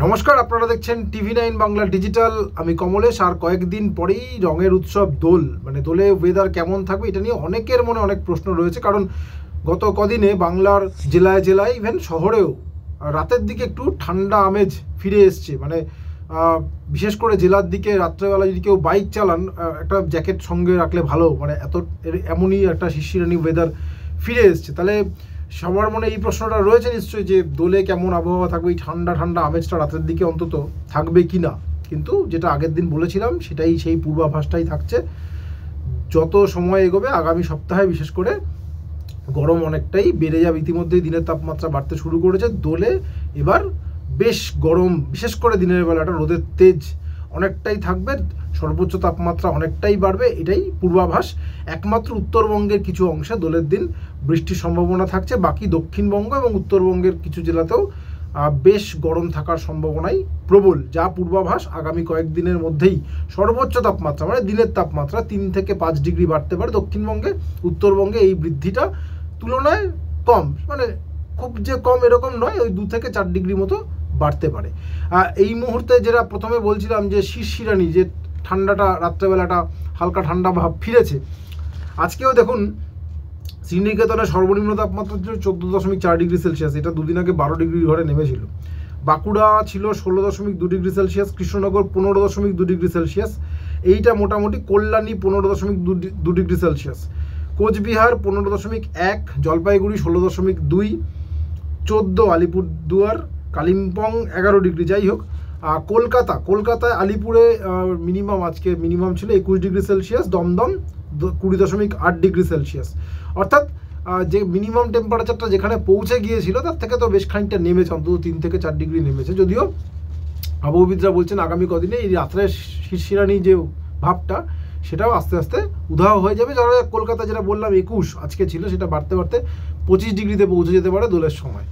নমস্কার, আপনারা দেখছেন TV9 বাংলা ডিজিটাল। আমি কমলেশ। আর কয়েকদিন পরেই রঙের উৎসব দোল, দোলে ওয়েদার কেমন থাকবে এটা নিয়ে অনেকের মনে অনেক প্রশ্ন রয়েছে। কারণ গত কদিনে বাংলার জেলায় জেলায় ইভেন শহরেও রাতের দিকে একটু ঠান্ডা আমেজ ফিরে এসছে। বিশেষ করে জেলার দিকে রাত্রেবেলা যদি কেউ বাইক চালান, একটা জ্যাকেট সঙ্গে রাখলে ভালো। এমনই একটা শিশিরানি ওয়েদার ফিরে এসছে। তাহলে সবার মনে এই প্রশ্নটা রয়েছে নিশ্চয়ই যে দোলে কেমন আবহাওয়া থাকবে, এই ঠান্ডা ঠান্ডা আমেজটা রাতের দিকে অন্তত থাকবে কি না। কিন্তু যেটা আগের দিন বলেছিলাম সেটাই, সেই পূর্বাভাসটাই থাকছে। যত সময় এগোবে আগামী সপ্তাহে বিশেষ করে গরম অনেকটাই বেড়ে যাবে। ইতিমধ্যেই দিনের তাপমাত্রা বাড়তে শুরু করেছে। দোলে এবার বেশ গরম, বিশেষ করে দিনের বেলাটা রোদের তেজ অনেকটাই থাকবে, সর্বোচ্চ তাপমাত্রা অনেকটাই বাড়বে, এটাই পূর্বাভাস। একমাত্র উত্তরবঙ্গের কিছু অংশে দোলের দিন বৃষ্টির সম্ভাবনা থাকছে। বাকি দক্ষিণবঙ্গ এবং উত্তরবঙ্গের কিছু জেলাতেও বেশ গরম থাকার সম্ভাবনাই প্রবল। যা পূর্বাভাস আগামী কয়েকদিনের মধ্যেই সর্বোচ্চ তাপমাত্রা দিনের তাপমাত্রা 3 থেকে 5 ডিগ্রি বাড়তে পারে দক্ষিণবঙ্গে। উত্তরবঙ্গে এই বৃদ্ধিটা তুলনায় কম, খুব যে কম এরকম নয়, ওই 2 থেকে 4 ডিগ্রি মতো বাড়তে পারে। এই মুহূর্তে যেটা প্রথমে বলছিলাম যে শিরশিরানি, যে ঠান্ডাটা রাত্রেবেলাটা হালকা ঠান্ডা ভাব ফিরেছে। আজকেও দেখুন শ্রীনিকেতনের সর্বনিম্ন তাপমাত্রা ছিল 14.4 ডিগ্রি সেলসিয়াস। এটা দুদিন আগে 12 ডিগ্রি ঘরে নেমেছিল। বাঁকুড়া ছিল 16.2 degree Celsius, Krishnanagar 15.2 degree Celsius. এইটা মোটামুটি। Kalyani 15.2 degree Celsius, Cooch Behar 15.1, Jalpaiguri 16.2, 14 Alipurduar, Kalimpong 11 degree. যাই হোক, কলকাতায় আলিপুরে আজকে মিনিমাম ছিল 21 degree Celsius, Dum Dum 20.8 degree Celsius. অর্থাৎ যে মিনিমাম টেম্পারেচারটা যেখানে পৌঁছে গিয়েছিল তার থেকে তো বেশ খানিকটা নেমেছে, অন্তত 3 থেকে 4 ডিগ্রি নেমেছে। যদিও আবহাওয়াবিদরা বলছেন আগামী কদিনে এই রাত্রে শিরশিরানি যে ভাবটা সেটাও আস্তে আস্তে উধাও হয়ে যাবে। যারা কলকাতা যেটা বললাম 21 আজকে ছিল, সেটা বাড়তে বাড়তে 25 ডিগ্রিতে পৌঁছে যেতে পারে দোলের সময়।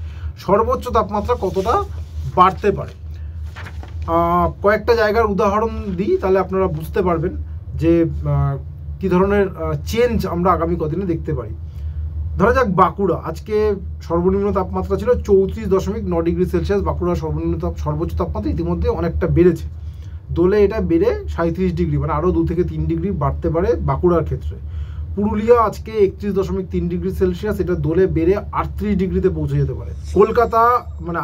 সর্বোচ্চ তাপমাত্রা কতটা বাড়তে পারে কয়েকটা জায়গার উদাহরণ দিই, তাহলে আপনারা বুঝতে পারবেন যে কী ধরনের চেঞ্জ আমরা আগামী কদিনে দেখতে পারি। ধরা যাক বাঁকুড়া, আজকে সর্বনিম্ন তাপমাত্রা ছিল 34.9 ডিগ্রি সেলসিয়াস। বাঁকুড়ার সর্বোচ্চ তাপমাত্রা ইতিমধ্যে অনেকটা বেড়েছে। দোলে এটা বেড়ে 37 ডিগ্রি, আরও 2 থেকে 3 ডিগ্রি বাড়তে পারে বাঁকুড়ার ক্ষেত্রে। পুরুলিয়া আজকে 31.3 ডিগ্রি সেলসিয়াস, এটা দোলে বেড়ে 38 ডিগ্রিতে পৌঁছে যেতে পারে। কলকাতা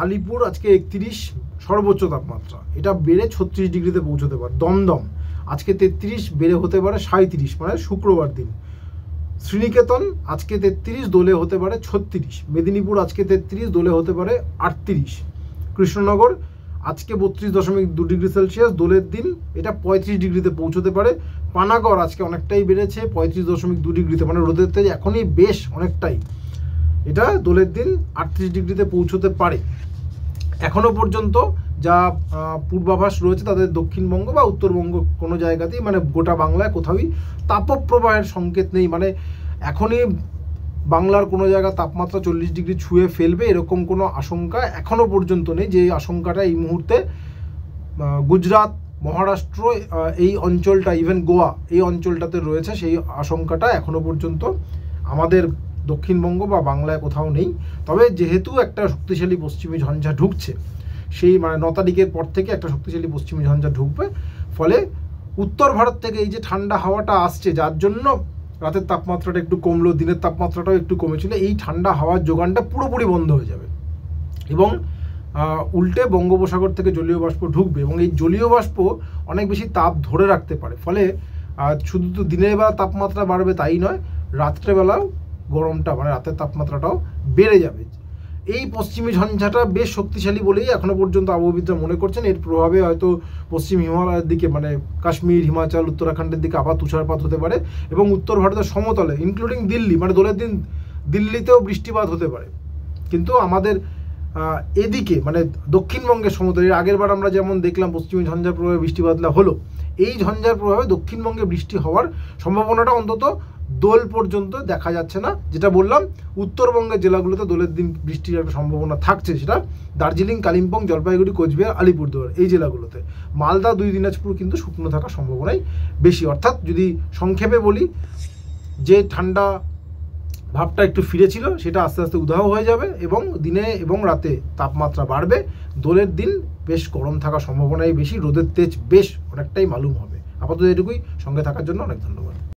আলিপুর আজকে 31 সর্বোচ্চ তাপমাত্রা, এটা বেড়ে 36 ডিগ্রিতে পৌঁছতে পারে। দমদম আজকে 33, বেড়ে হতে পারে 37, শুক্রবার দিন। শ্রীনিকেতন আজকে 33, দোলে হতে পারে 36। মেদিনীপুর আজকে 33, দোলে হতে পারে 38। কৃষ্ণনগর আজকে 32.2 ডিগ্রি সেলসিয়াস, দোলের দিন এটা 35 ডিগ্রিতে পৌঁছতে পারে। পানাগড় আজকে অনেকটাই বেড়েছে 35.2 ডিগ্রিতে, রোদের তেজ এখনই বেশ অনেকটাই, এটা দোলের দিন 38 ডিগ্রিতে পৌঁছতে পারে। এখনও পর্যন্ত যা পূর্বাভাস রয়েছে তাদের দক্ষিণবঙ্গ বা উত্তরবঙ্গ কোনো জায়গাতেই, গোটা বাংলায় কোথাওই তাপপ্রবাহের সংকেত নেই। এখনই বাংলার কোনো জায়গা তাপমাত্রা 40 ডিগ্রি ছুঁয়ে ফেলবে এরকম কোনো আশঙ্কা এখনও পর্যন্ত নেই। যে আশঙ্কাটা এই মুহূর্তে গুজরাট, মহারাষ্ট্র, এই অঞ্চলটা, ইভেন গোয়া এই অঞ্চলটাতে রয়েছে, সেই আশঙ্কাটা এখনও পর্যন্ত আমাদের দক্ষিণবঙ্গ বা বাংলায় কোথাও নেই। তবে যেহেতু একটা শক্তিশালী পশ্চিমী ঝঞ্ঝা ঢুকছে, সেই 9 তারিখের পর থেকে একটা শক্তিশালী পশ্চিমী ঝঞ্ঝা ঢুকবে, ফলে উত্তর ভারত থেকে এই যে ঠান্ডা হাওয়াটা আসছে, যার জন্য রাতের তাপমাত্রাটা একটু কমলো, দিনের তাপমাত্রাটাও একটু কমেছিল, এই ঠান্ডা হাওয়ার যোগানটা পুরোপুরি বন্ধ হয়ে যাবে এবং উল্টে বঙ্গোপসাগর থেকে জলীয় বাষ্প ঢুকবে এবং এই জলীয় বাষ্প অনেক বেশি তাপ ধরে রাখতে পারে। ফলে শুধু তো দিনের বেলা তাপমাত্রা বাড়বে তাই নয়, রাত্রেবেলাও গরমটা রাতের তাপমাত্রাটাও বেড়ে যাবে। এই পশ্চিমী ঝঞ্ঝাটা বেশ শক্তিশালী বলেই এখনও পর্যন্ত আবহাওয়াবিদরা মনে করছেন। এর প্রভাবে হয়তো পশ্চিম হিমালয়ের দিকে, কাশ্মীর, হিমাচল, উত্তরাখণ্ডের দিকে আবার তুষারপাত হতে পারে এবং উত্তর ভারতের সমতলে ইনক্লুডিং দিল্লি, দোলের দিন দিল্লিতেও বৃষ্টিপাত হতে পারে। কিন্তু আমাদের এদিকে দক্ষিণবঙ্গের সমতলে আগের বার আমরা যেমন দেখলাম পশ্চিমী ঝঞ্ঝার প্রভাবে বৃষ্টিপাতলা হলো, এই ঝঞ্ঝার প্রভাবে দক্ষিণবঙ্গে বৃষ্টি হওয়ার সম্ভাবনাটা অন্তত দোল পর্যন্ত দেখা যাচ্ছে না। যেটা বললাম, উত্তরবঙ্গের জেলাগুলোতে দোলের দিন বৃষ্টির একটা সম্ভাবনা থাকছে, সেটা দার্জিলিং, কালিম্পং, জলপাইগুড়ি, কোচবিহার, আলিপুরদুয়ার এই জেলাগুলোতে। মালদা, 2 দিনাজপুর কিন্তু শুকনো থাকার সম্ভাবনাই বেশি। অর্থাৎ যদি সংক্ষেপে বলি, যে ঠান্ডা ভাবটা একটু ফিরেছিল সেটা আস্তে আস্তে উধাও হয়ে যাবে এবং দিনে এবং রাতে তাপমাত্রা বাড়বে। দোলের দিন বেশ গরম থাকার সম্ভাবনাই বেশি, রোদের তেজ বেশ অনেকটাই মালুম হবে। আপাতত এটুকুই, সঙ্গে থাকার জন্য অনেক ধন্যবাদ।